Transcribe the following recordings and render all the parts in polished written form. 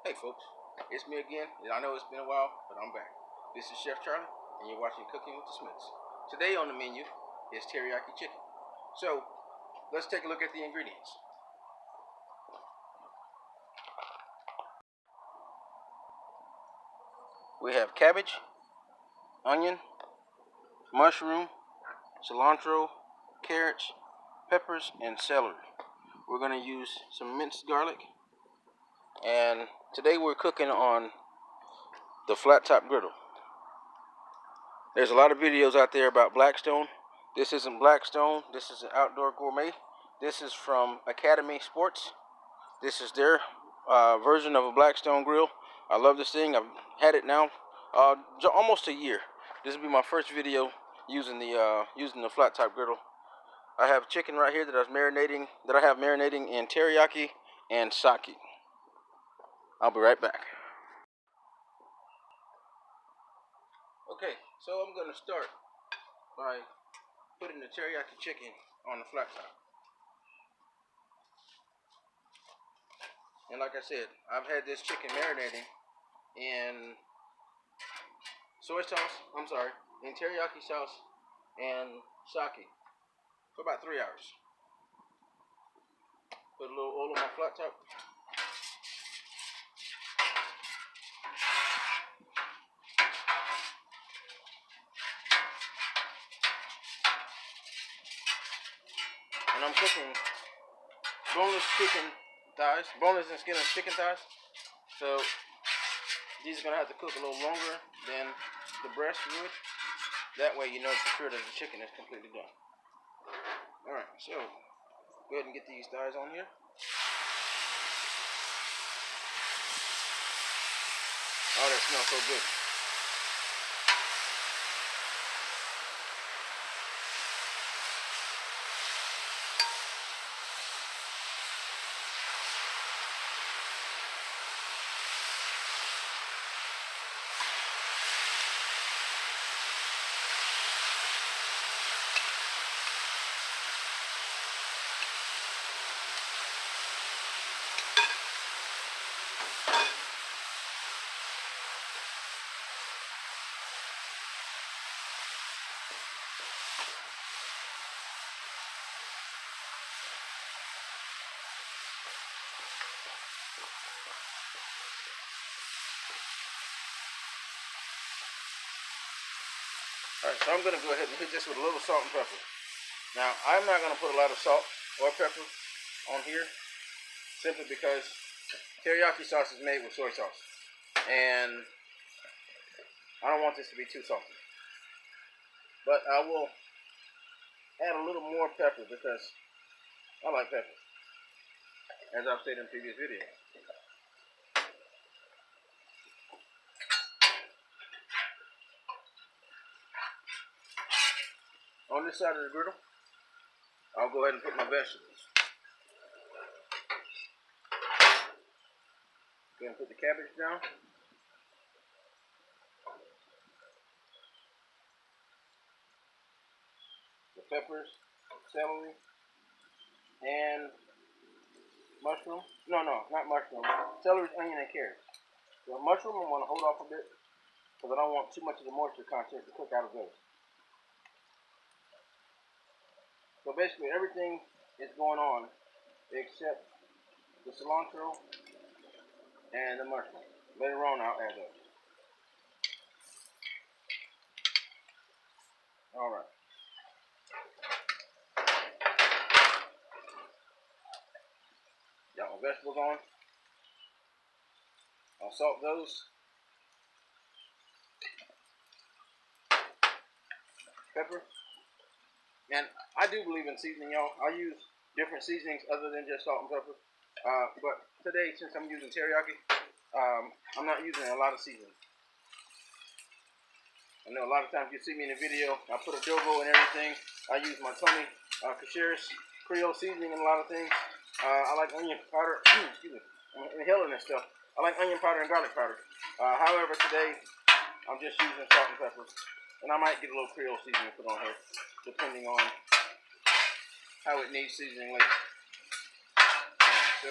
Hey folks, it's me again, and I know it's been a while, but I'm back. This is Chef Charlie, and you're watching Cooking with the Smiths. Today on the menu is teriyaki chicken. So, let's take a look at the ingredients. We have cabbage, onion, mushroom, cilantro, carrots, peppers, and celery. We're going to use some minced garlic, and today we're cooking on the flat top griddle. There's a lot of videos out there about Blackstone. This isn't Blackstone. This is an Outdoor Gourmet. This is from Academy Sports. This is their version of a Blackstone grill. I love this thing. I've had it now almost a year. This will be my first video using the flat top griddle. I have chicken right here that I have marinating in teriyaki and sake. I'll be right back. Okay, so I'm going to start by putting the teriyaki chicken on the flat top. And like I said, I've had this chicken marinating in in teriyaki sauce and sake for about 3 hours. Put a little oil on my flat top. And I'm cooking boneless and skinless chicken thighs. So these are gonna have to cook a little longer than the breast would. That way you know for sure that the chicken is completely done. Alright, so go ahead and get these thighs on here. Oh, that smells so good. Alright, so I'm going to go ahead and hit this with a little salt and pepper. Now, I'm not going to put a lot of salt or pepper on here, simply because teriyaki sauce is made with soy sauce. And I don't want this to be too salty. But I will add a little more pepper because I like pepper, as I've said in previous videos. On this side of the griddle, I'll go ahead and put my vegetables. Go ahead and put the cabbage down. The peppers, celery, and mushroom. No, not mushroom. Celery, onion, and carrots. The mushroom I want to hold off a bit because I don't want too much of the moisture content to cook out of those. So basically everything is going on except the cilantro and the mushroom. Later on I'll add those. Alright. Got my vegetables on. I'll salt those. Pepper. And I do believe in seasoning, y'all. I use different seasonings other than just salt and pepper. But today, since I'm using teriyaki, I'm not using a lot of seasoning. I know a lot of times you see me in the video, I put adobo and everything. I use my Tony Cacheris Creole seasoning in a lot of things. I like onion powder. Excuse me. I'm inhaling this stuff. I like onion powder and garlic powder. However, today, I'm just using salt and pepper. And I might get a little Creole seasoning put on here, depending on how it needs seasoning later. So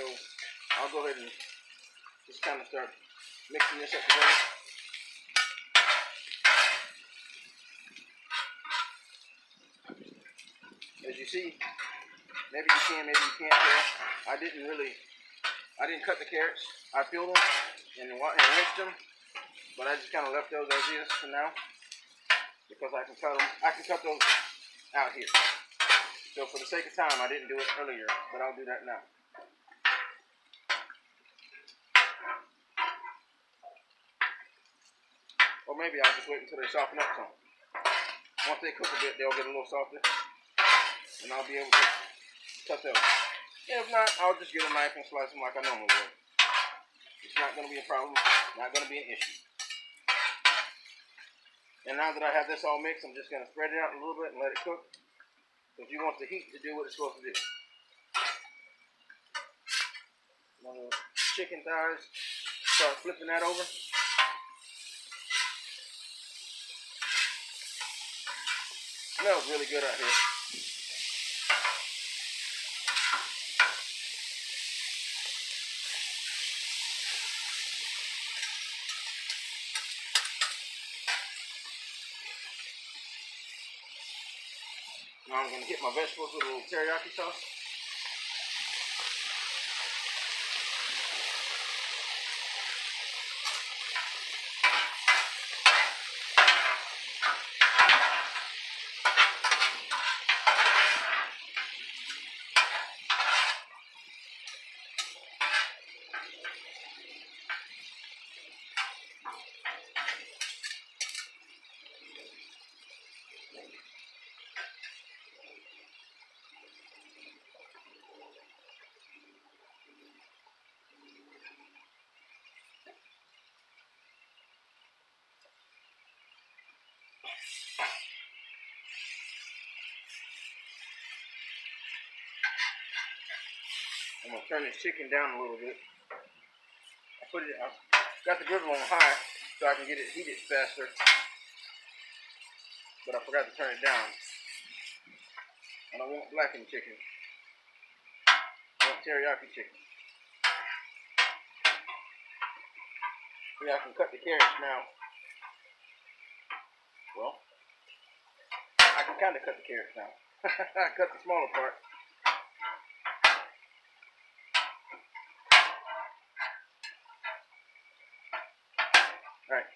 I'll go ahead and Just kind of start mixing this up together. As you see, maybe you can, maybe you can't tell. I didn't cut the carrots. I peeled them and rinsed them, but I just kind of left those as is for now because I can cut them. I can cut those out here. So for the sake of time, I didn't do it earlier, but I'll do that now. Or maybe I'll just wait until they soften up some. Once they cook a bit, they'll get a little softer, and I'll be able to cut those. If not, I'll just get a knife and slice them like I normally would. It's not going to be a problem, not going to be an issue. And now that I have this all mixed, I'm just going to spread it out a little bit and let it cook. Because you want the heat to do what it's supposed to do. One of the chicken thighs, start flipping that over. Smells really good out here. Now I'm going to hit my vegetables with a little teriyaki sauce. I'm going to turn this chicken down a little bit. I got the griddle on high so I can get it heated faster. But I forgot to turn it down. I don't want blackened chicken. I want teriyaki chicken. See, I can cut the carrots now. Well, I can kind of cut the carrots now. I cut the smaller part. Alright,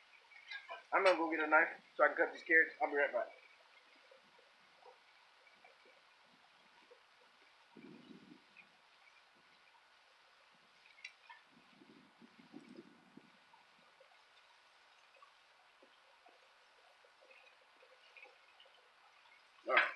I'm going to go get a knife so I can cut these carrots. I'll be right back. Alright.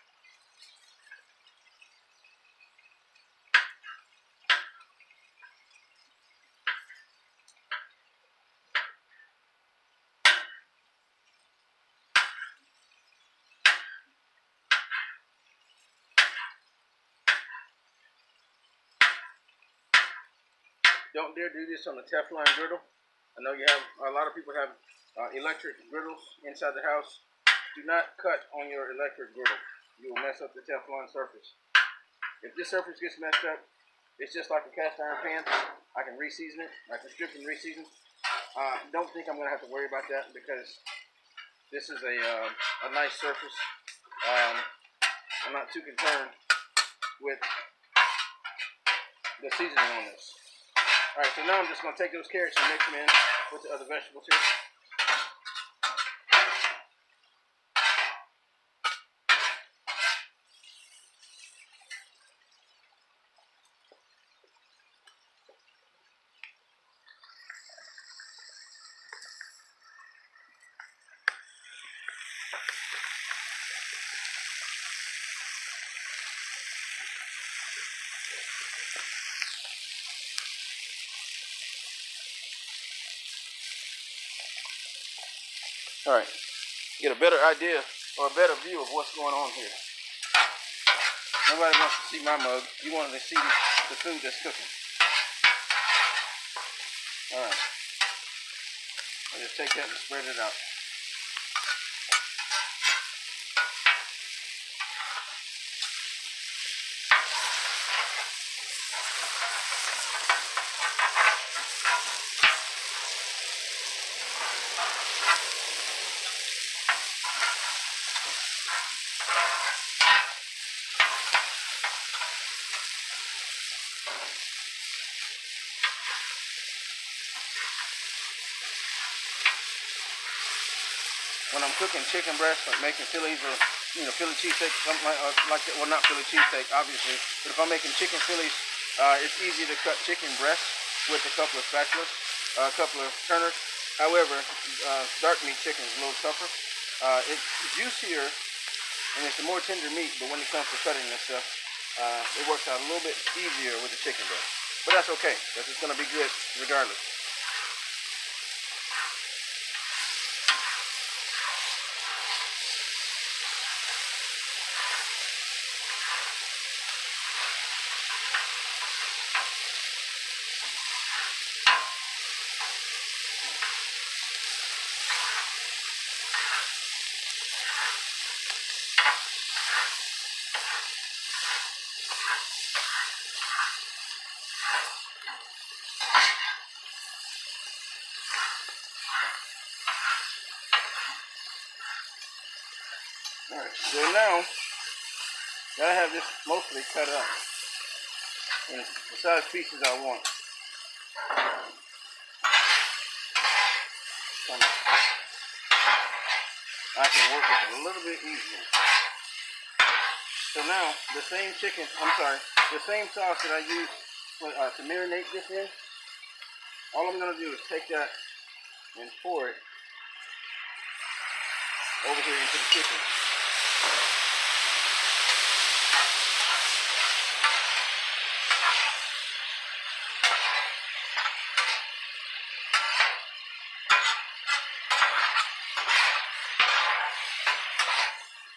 Don't dare do this on a Teflon griddle. I know you have a lot of people have electric griddles inside the house. Do not cut on your electric griddle. You will mess up the Teflon surface. If this surface gets messed up, it's just like a cast iron pan. I can re-season it. I can strip and re-season. Don't think I'm going to have to worry about that because this is a nice surface. I'm not too concerned with the seasoning on this. Alright, so now I'm just going to take those carrots and mix them in with the other vegetables here. Alright, get a better idea or a better view of what's going on here. Nobody wants to see my mug. You want to see the food that's cooking. Alright, I'll just take that and spread it out. when I'm cooking chicken breasts, like making Phillies or Philly cheesesteak, something like that. Well, not Philly cheesesteak, obviously, but if I'm making chicken Phillies, it's easy to cut chicken breasts with a couple of spatulas, a couple of turners. However, dark meat chicken is a little tougher. It's juicier and it's a more tender meat, but when it comes to cutting this stuff, it works out a little bit easier with the chicken breast. But that's okay, because it's going to be good regardless. Alright, so now that I have this mostly cut up in the size pieces I want, I can work with it a little bit easier. So now the same the same sauce that I used to marinate this in, all I'm going to do is take that and pour it over here into the chicken.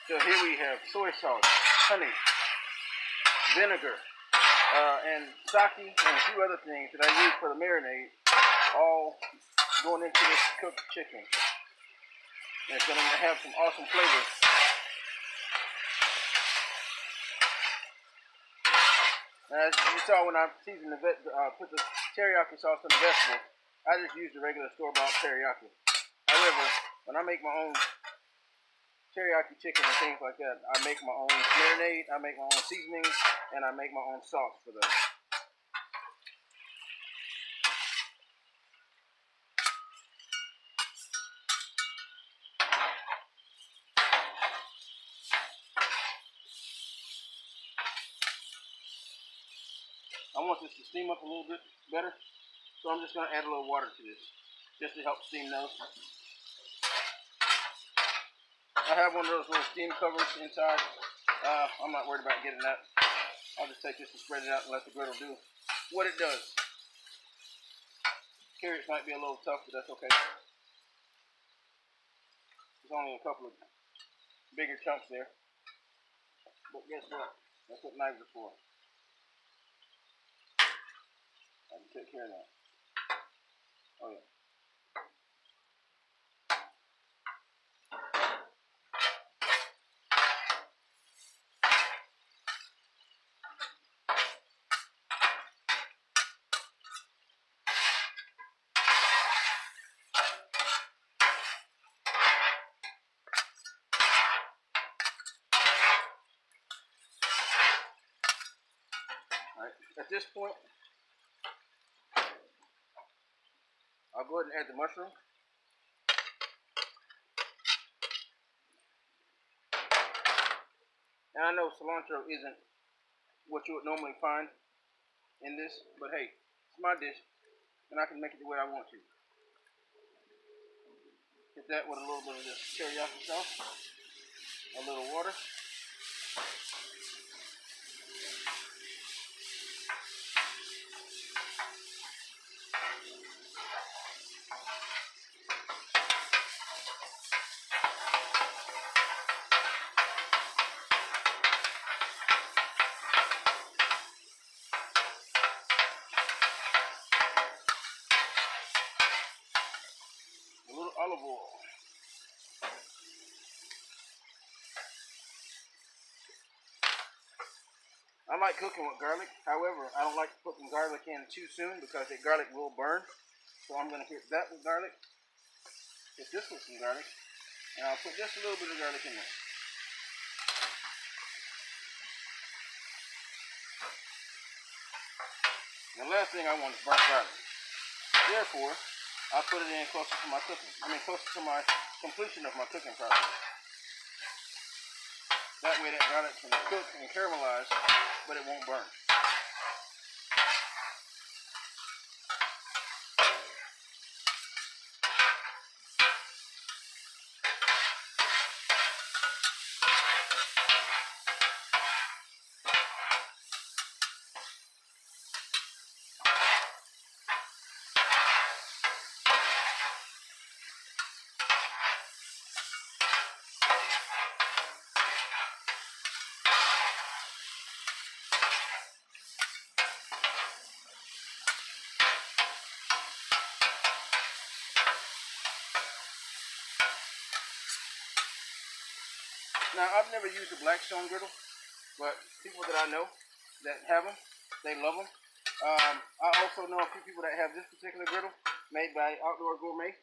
So here we have soy sauce, honey, vinegar, and sake, and a few other things that I use for the marinade, all going into this cooked chicken. And it's going to have some awesome flavors. As you saw when I seasoned put the teriyaki sauce on the vegetables, I just used the regular store-bought teriyaki. However, when I make my own teriyaki chicken and things like that, I make my own marinade, I make my own seasonings, and I make my own sauce for that. I want this to steam up a little bit better, so I'm just going to add a little water to this, just to help steam those. I have one of those little steam covers inside. I'm not worried about getting that. I'll just take this and spread it out and let the griddle do what it does. Carrots might be a little tough, but that's okay. There's only a couple of bigger chunks there. But guess what? That's what knives are for. I can take care of that. Oh yeah. Alright, at this point, I'll go ahead and add the mushroom. And I know cilantro isn't what you would normally find in this, but hey, it's my dish, and I can make it the way I want to. Hit that with a little bit of this teriyaki sauce, a little water. A little olive oil. I like cooking with garlic. However, I don't like putting garlic in too soon because the garlic will burn. So I'm going to hit that with garlic. Hit this with some garlic. And I'll put just a little bit of garlic in there. The last thing I want is burnt garlic. Therefore, I'll put it in closer to my cooking. Closer to my completion of my cooking process. That way that garlic can cook and caramelize, but it won't burn. Now, I've never used a Blackstone griddle, but people that I know that have them, they love them. I also know a few people that have this particular griddle made by Outdoor Gourmet.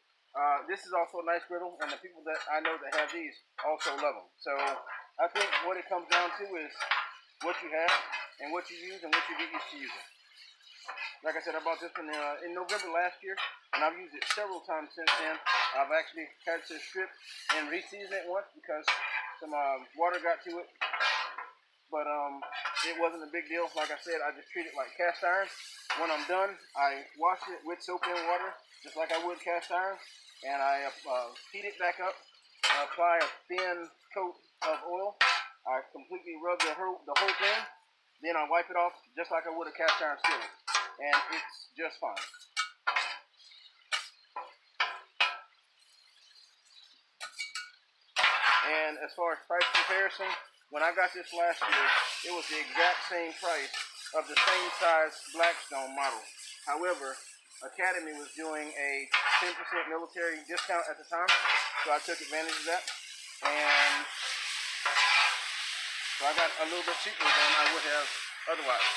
This is also a nice griddle, and the people that I know that have these also love them. So I think what it comes down to is what you have and what you use and what you get used to using. Like I said, I bought this one in November last year, and I've used it several times since then. I've actually had to strip and re-season it once because some water got to it, but it wasn't a big deal. Like I said, I just treat it like cast iron. When I'm done, I wash it with soap and water, just like I would cast iron, and I heat it back up. I apply a thin coat of oil. I completely rub the whole thing. Then I wipe it off just like I would a cast iron skillet, and it's just fine. And as far as price comparison, when I got this last year, it was the exact same price of the same size Blackstone model. However, Academy was doing a 10% military discount at the time, so I took advantage of that. And so I got a little bit cheaper than I would have otherwise.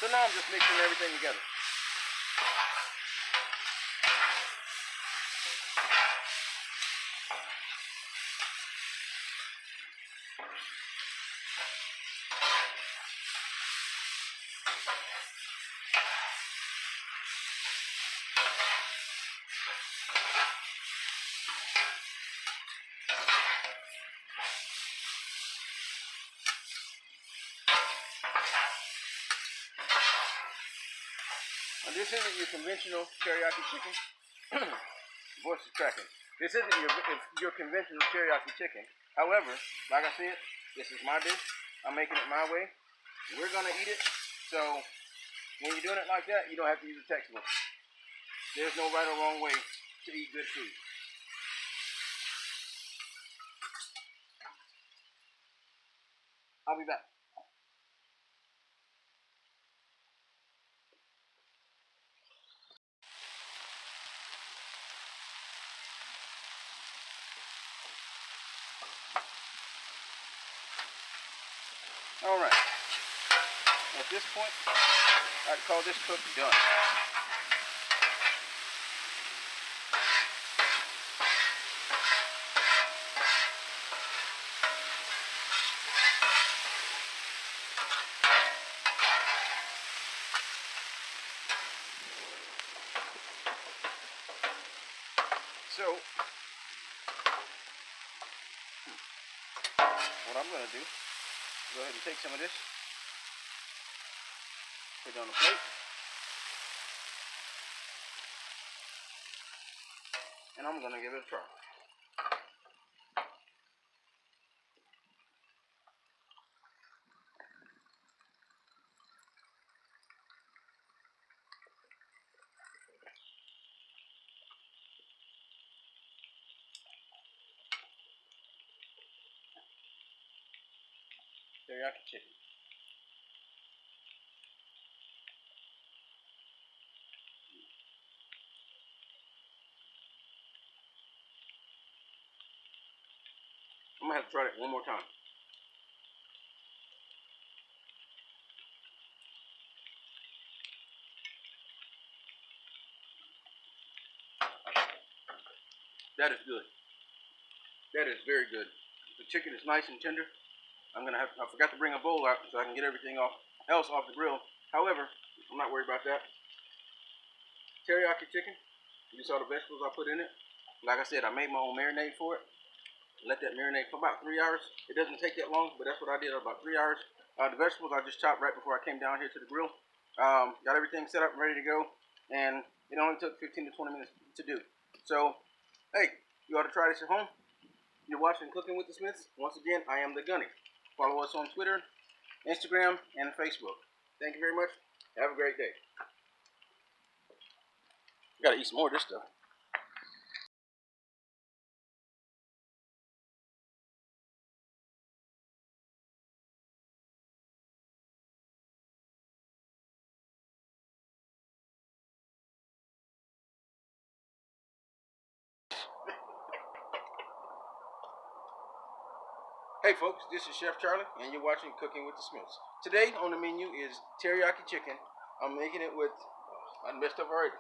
So now I'm just mixing everything together. Now, this isn't your conventional teriyaki chicken. Voice is cracking. This isn't your conventional teriyaki chicken. However, like I said, this is my dish. I'm making it my way. We're gonna eat it. So when you're doing it like that, you don't have to use a textbook. There's no right or wrong way to eat good food. I'll be back. All right. At this point, I'd call this cook done. So, what I'm going to do, go ahead and take some of this, put it on the plate, and I'm going to give it a try. Teriyaki chicken. I'm going to have to try it one more time. That is good. That is very good. The chicken is nice and tender. I forgot to bring a bowl out so I can get everything else off the grill. However, I'm not worried about that. Teriyaki chicken. You saw the vegetables I put in it. Like I said, I made my own marinade for it. Let that marinade for about 3 hours. It doesn't take that long, but that's what I did, about 3 hours. The vegetables I just chopped right before I came down here to the grill. Got everything set up, ready to go, and it only took 15 to 20 minutes to do. So, hey, you ought to try this at home. You're watching Cooking with the Smiths. Once again, I am the Gunny. Follow us on Twitter, Instagram, and Facebook. Thank you very much. Have a great day. Gotta eat some more of this stuff. Hey folks, this is Chef Charlie, and you're watching Cooking with the Smiths. Today on the menu is teriyaki chicken. I'm making it with, I messed up already.